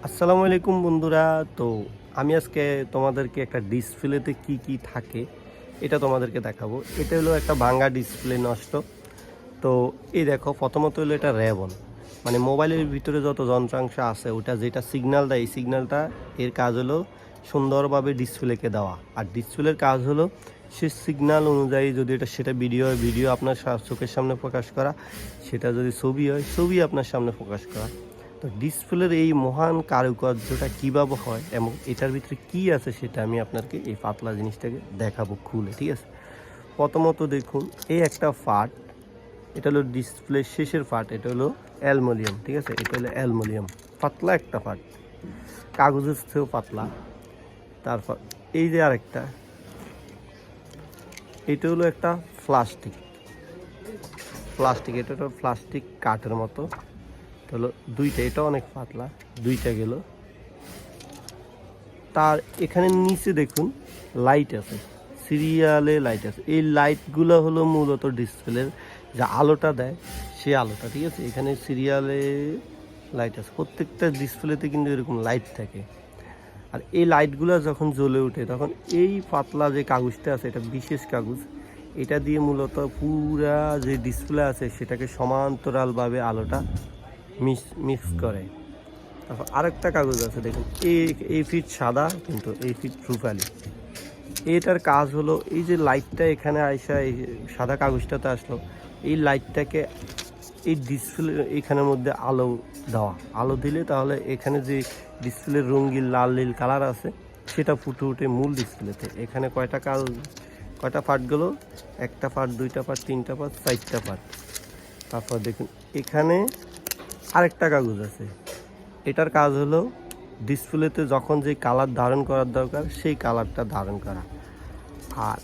আসসালামু আলাইকুম বন্ধুরা। তো আমি আজকে তোমাদেরকে একটা ডিসপ্লেতে কি থাকে এটা তোমাদেরকে দেখাবো। এটা হলো একটা ভাঙা ডিসপ্লে নষ্ট। তো এই দেখো, প্রথমত হলো এটা র্যাবন, মানে মোবাইলের ভিতরে যত যন্ত্রাংশ আছে ওটা যেটা সিগন্যাল দেয়, এই সিগন্যালটা এর কাজ হলো সুন্দরভাবে ডিসপ্লেকে দেওয়া। আর ডিসপ্লের কাজ হলো সে সিগন্যাল অনুযায়ী যদি এটা সেটা ভিডিও হয় ভিডিও আপনার চোখের সামনে প্রকাশ করা, সেটা যদি ছবি হয় ছবি আপনার সামনে প্রকাশ করা। তো ডিসপ্লের এই মহান কারুকার্যটা কীভাবে হয় এবং এটার ভিতরে কি আছে সেটা আমি আপনাকে এই পাতলা জিনিসটাকে দেখাবো খুলে, ঠিক আছে? প্রথমত দেখুন, এই একটা ফাট, এটা হলো ডিসপ্লে শেষের ফাট, এটা হলো অ্যালুমিনিয়াম, ঠিক আছে? এটা হলো অ্যালুমিনিয়াম, পাতলা একটা ফাট, কাগজের থেকেও পাতলা। তারপর এই যে আরেকটা, এটা হলো একটা প্লাস্টিক, এটা হলো প্লাস্টিক কাঠের মতো। হলো দুইটা, এটা অনেক পাতলা, দুইটা গেল। তার এখানে নিচে দেখুন লাইট আছে, সিরিয়ালে লাইট আছে। এই লাইটগুলো হলো মূলত ডিসপ্লের যে আলোটা দেয় সে আলোটা, ঠিক আছে? এখানে সিরিয়ালে লাইট আছে, প্রত্যেকটা ডিসপ্লেতে কিন্তু এরকম লাইট থাকে। আর এই লাইটগুলো যখন জ্বলে ওঠে তখন এই পাতলা যে কাগজটা আছে, এটা বিশেষ কাগজ, এটা দিয়ে মূলত পুরা যে ডিসপ্লে আছে সেটাকে সমান্তরালভাবে আলোটা মিক্স করে। তারপর আরেকটা কাগজ আছে দেখুন, এই ফিট সাদা কিন্তু এই ফিট রূপালি। এটার কাজ হলো এই যে লাইটটা এখানে আইসা এই সাদা কাগজটাতে আসলো, এই লাইটটাকে এই ডিসপ্লে এখানের মধ্যে আলো দেওয়া, আলো দিলে তাহলে এখানে যে ডিসপ্লের রঙিন লাল নীল কালার আছে সেটা ফুটে উঠে মূল ডিসপ্লেতে। এখানে কয়টা পার্ট গেলো? একটা পার্ট, দুইটা পার্ট, তিনটা পার্ট, চারটা পার্ট। তারপর দেখুন এখানে আরেকটা কাগজ আছে, এটার কাজ হলো ডিসপ্লেতে যখন যে কালার ধারণ করার দরকার সেই কালারটা ধারণ করা। আর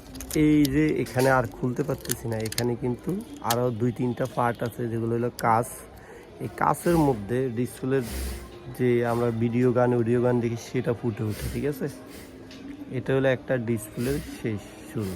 এই যে এখানে আর খুলতে পারতেছি না, এখানে কিন্তু আরও দুই তিনটা পার্ট আছে যেগুলো হলো কাঁচ। এই কাঁচের মধ্যে ডিসপ্লের যে আমরা ভিডিও গান দেখি সেটা ফুটে ওঠে, ঠিক আছে? এটা হলো একটা ডিসপ্লের শেষ শুরু।